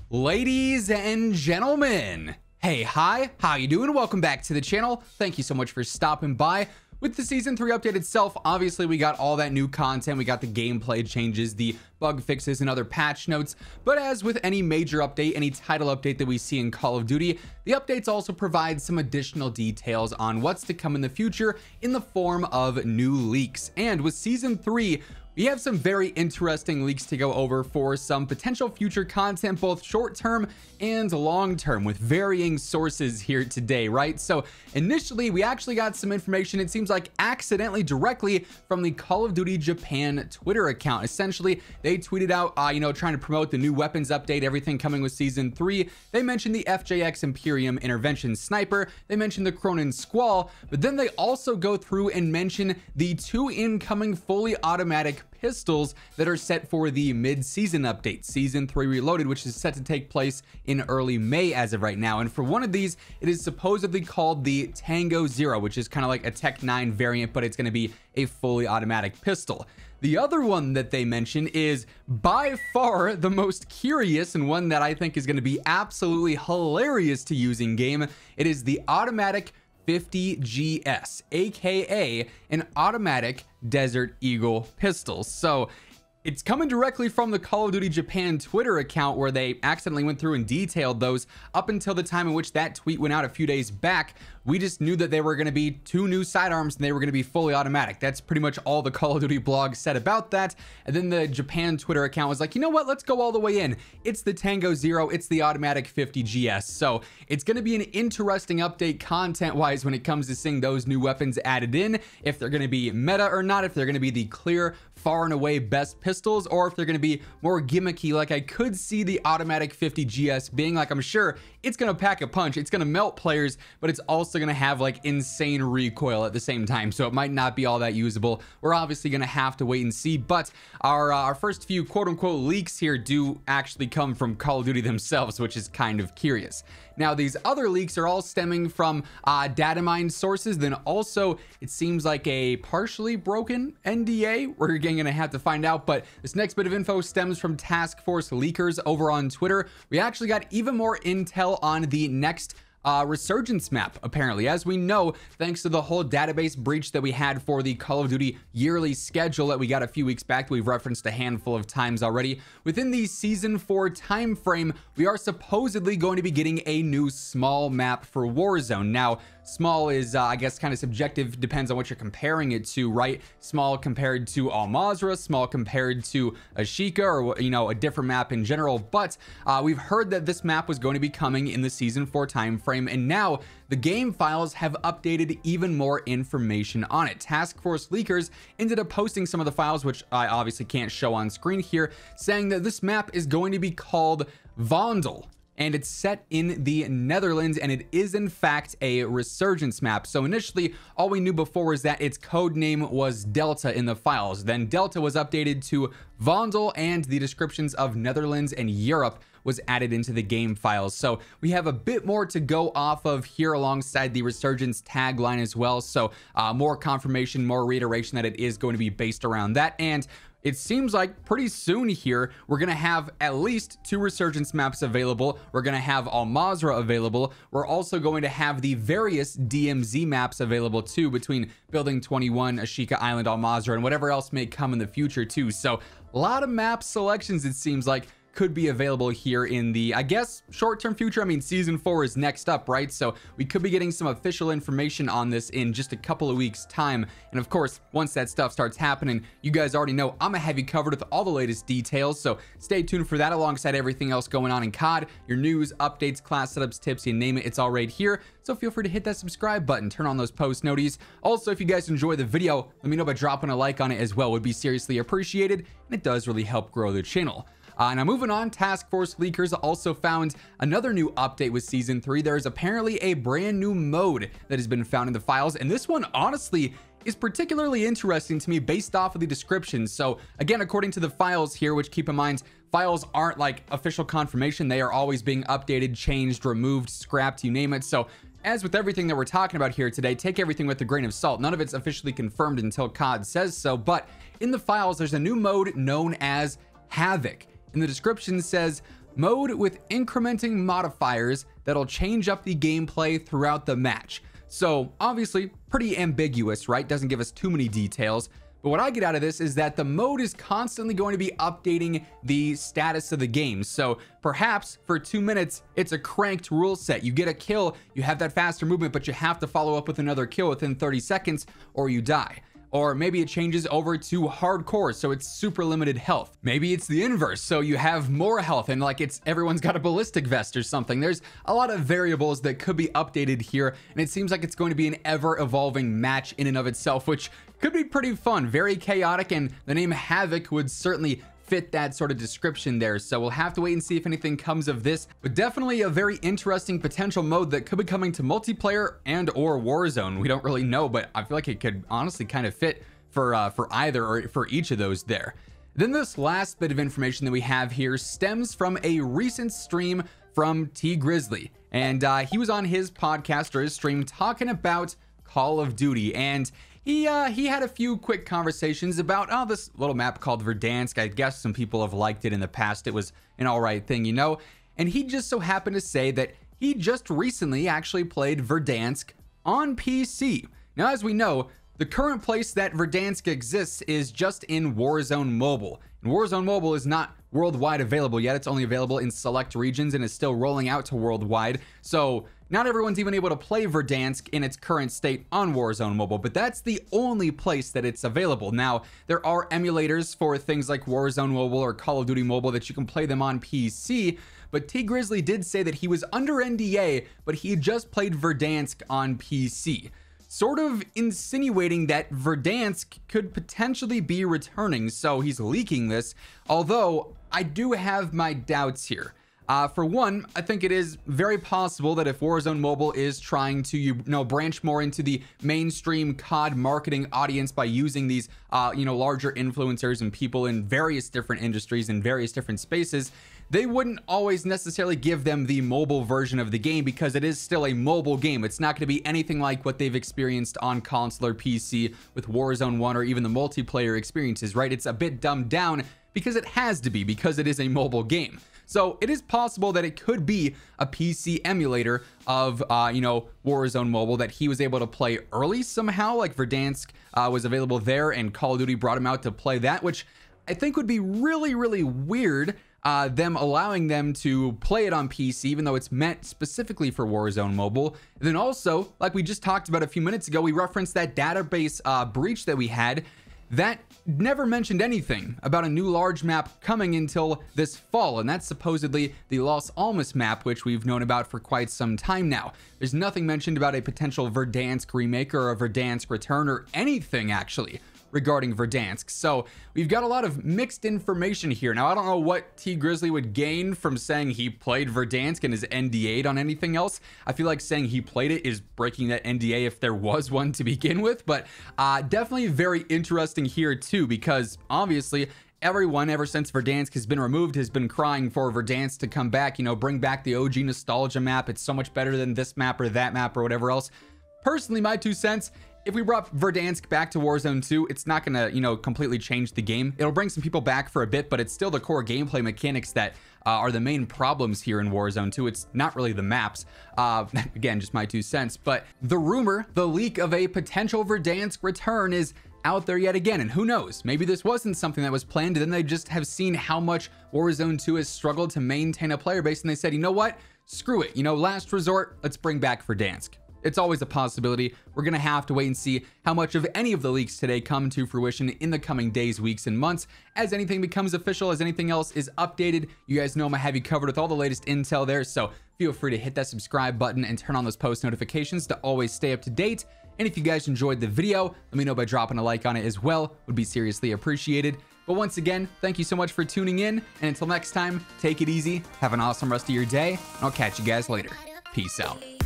Ladies and gentlemen, hey, hi, how you doing? Welcome back to the channel. Thank you so much for stopping by. With the Season 3 update itself, obviously we got all that new content, we got the gameplay changes, the bug fixes, and other patch notes. But as with any major update, any title update that we see in Call of Duty, the updates also provide some additional details on what's to come in the future in the form of new leaks. And with Season 3, we have some very interesting leaks to go over for some potential future content, both short-term and long-term, with varying sources here today, right? So initially, we actually got some information, it seems like accidentally directly from the Call of Duty Japan Twitter account. Essentially, they tweeted out, trying to promote the new weapons update, everything coming with Season 3. They mentioned the FJX Imperium Intervention Sniper. They mentioned the Cronin Squall, but then they also go through and mention the 2 incoming fully automatic pistols that are set for the mid-season update, Season 3 Reloaded, which is set to take place in early May as of right now. And for one of these, it is supposedly called the Tango Zero, which is kind of like a Tech 9 variant, but it's going to be a fully automatic pistol. The other one that they mention is by far the most curious, and one that I think is going to be absolutely hilarious to use in game. It is the automatic 50GS, aka an automatic Desert Eagle pistol. So it's coming directly from the Call of Duty Japan Twitter account, where they accidentally went through and detailed those. Up until the time in which that tweet went out a few days back, we just knew that they were going to be 2 new sidearms and they were going to be fully automatic. That's pretty much all the Call of Duty blog said about that. And then the Japan Twitter account was like, you know what, let's go all the way in. It's the Tango Zero, it's the automatic 50GS. So it's going to be an interesting update content wise when it comes to seeing those new weapons added in, if they're going to be meta or not, if they're going to be the clear, far and away best pistols, or if they're going to be more gimmicky. Like I could see the automatic 50GS being like, I'm sure it's going to pack a punch, it's going to melt players, but it's also going to have like insane recoil at the same time, so it might not be all that usable. We're obviously going to have to wait and see, but our first few quote-unquote leaks here do actually come from Call of Duty themselves, which is kind of curious. Now, these other leaks are all stemming from data mine sources. Then also, it seems like a partially broken NDA. We're again going to have to find out, but this next bit of info stems from Task Force Leakers over on Twitter. We actually got even more intel on the next Resurgence map, apparently. As we know, thanks to the whole database breach that we had for the Call of Duty yearly schedule that we got a few weeks back, we've referenced a handful of times already. Within the Season 4 time frame, we are supposedly going to be getting a new small map for Warzone. Now, small is, I guess, kind of subjective, depends on what you're comparing it to, right? Small compared to Al Mazrah, small compared to Ashika, or, a different map in general. But we've heard that this map was going to be coming in the Season 4 time frame, and now the game files have updated even more information on it. Task Force Leakers ended up posting some of the files, which I obviously can't show on screen here, saying that this map is going to be called Vandal, and it's set in the Netherlands, and it is in fact a Resurgence map. So initially, all we knew before was that its code name was Delta in the files. Then Delta was updated to Vandal, and the descriptions of Netherlands and Europe was added into the game files. So we have a bit more to go off of here alongside the Resurgence tagline as well. So more confirmation, more reiteration that it is going to be based around that. And it seems like pretty soon here, we're going to have at least 2 Resurgence maps available. We're going to have Al Mazrah available. We're also going to have the various DMZ maps available too, between Building 21, Ashika Island, Al Mazrah, and whatever else may come in the future too. So a lot of map selections, it seems like, could be available here in the, I guess, short-term future. I mean, Season 4 is next up, right? So we could be getting some official information on this in just a couple of weeks time. And of course, once that stuff starts happening, you guys already know I'm gonna have you covered with all the latest details, so stay tuned for that alongside everything else going on in COD. Your news, updates, class setups, tips, you name it, it's all right here. So feel free to hit that subscribe button, turn on those post noties. Also, if you guys enjoy the video, let me know by dropping a like on it as well. It would be seriously appreciated, and it does really help grow the channel. Now moving on, Task Force Leakers also found another new update with Season 3. There is apparently a brand new mode that has been found in the files, and this one honestly is particularly interesting to me based off of the description. So again, according to the files here, which keep in mind, files aren't like official confirmation, they are always being updated, changed, removed, scrapped, you name it. So as with everything that we're talking about here today, take everything with a grain of salt. None of it's officially confirmed until COD says so, but in the files, there's a new mode known as Havoc. And the description says, mode with incrementing modifiers that'll change up the gameplay throughout the match. So obviously pretty ambiguous, right? Doesn't give us too many details. But what I get out of this is that the mode is constantly going to be updating the status of the game. So perhaps for 2 minutes, it's a cranked rule set. You get a kill, you have that faster movement, but you have to follow up with another kill within 30 seconds or you die. Or maybe it changes over to hardcore, so it's super limited health. Maybe it's the inverse, so you have more health and like everyone's got a ballistic vest or something. There's a lot of variables that could be updated here, and it seems like it's going to be an ever-evolving match in and of itself, which could be pretty fun, very chaotic, and the name Havoc would certainly fit that sort of description there. So we'll have to wait and see if anything comes of this, but definitely a very interesting potential mode that could be coming to multiplayer and or Warzone. We don't really know, but I feel like it could honestly kind of fit for either or for each of those there. Then this last bit of information that we have here stems from a recent stream from T Grizzly, and he was on his podcast or his stream talking about Call of Duty, and he had a few quick conversations about this little map called Verdansk. I guess some people have liked it in the past. It was an all right thing, you know. And he just so happened to say that he just recently actually played Verdansk on PC. Now, as we know, the current place that Verdansk exists is just in Warzone Mobile. And Warzone Mobile is not worldwide available yet. It's only available in select regions and is still rolling out to worldwide. So not everyone's even able to play Verdansk in its current state on Warzone Mobile, but that's the only place that it's available. Now, there are emulators for things like Warzone Mobile or Call of Duty Mobile that you can play them on PC, but T Grizzly did say that he was under NDA, but he just played Verdansk on PC, sort of insinuating that Verdansk could potentially be returning, so he's leaking this, although I do have my doubts here. For one, I think it is very possible that if Warzone Mobile is trying to, branch more into the mainstream COD marketing audience by using these, larger influencers and people in various different industries and various different spaces, they wouldn't always necessarily give them the mobile version of the game because it is still a mobile game. It's not going to be anything like what they've experienced on console or PC with Warzone 1 or even the multiplayer experiences, right? It's a bit dumbed down because it has to be, because it is a mobile game. So it is possible that it could be a PC emulator of, Warzone Mobile that he was able to play early somehow, like Verdansk was available there and Call of Duty brought him out to play that, which I think would be really, really weird, them allowing them to play it on PC, even though it's meant specifically for Warzone Mobile. And then also, like we just talked about a few minutes ago, we referenced that database breach that we had. That never mentioned anything about a new large map coming until this fall, and that's supposedly the Los Alamos map, which we've known about for quite some time now. There's nothing mentioned about a potential Verdansk remake or a Verdansk return or anything actually regarding Verdansk. So we've got a lot of mixed information here. Now, I don't know what T Grizzly would gain from saying he played Verdansk and is NDA'd on anything else. I feel like saying he played it is breaking that NDA if there was one to begin with, but definitely very interesting here too, because obviously everyone ever since Verdansk has been removed has been crying for Verdansk to come back, bring back the OG nostalgia map. It's so much better than this map or that map or whatever else. Personally, my 2 cents, if we brought Verdansk back to Warzone 2, it's not gonna, completely change the game. It'll bring some people back for a bit, but it's still the core gameplay mechanics that are the main problems here in Warzone 2. It's not really the maps. Again, just my 2 cents. But the rumor, the leak of a potential Verdansk return is out there yet again, and who knows, maybe this wasn't something that was planned, and then they just have seen how much Warzone 2 has struggled to maintain a player base, and they said, you know what, screw it, last resort, let's bring back Verdansk. It's always a possibility. We're gonna have to wait and see how much of any of the leaks today come to fruition in the coming days, weeks, and months. As anything becomes official, as anything else is updated, you guys know I'm gonna have you covered with all the latest intel there, so feel free to hit that subscribe button and turn on those post notifications to always stay up to date. And if you guys enjoyed the video, let me know by dropping a like on it as well. Would be seriously appreciated. But once again, thank you so much for tuning in, and until next time, take it easy, have an awesome rest of your day, and I'll catch you guys later. Peace out.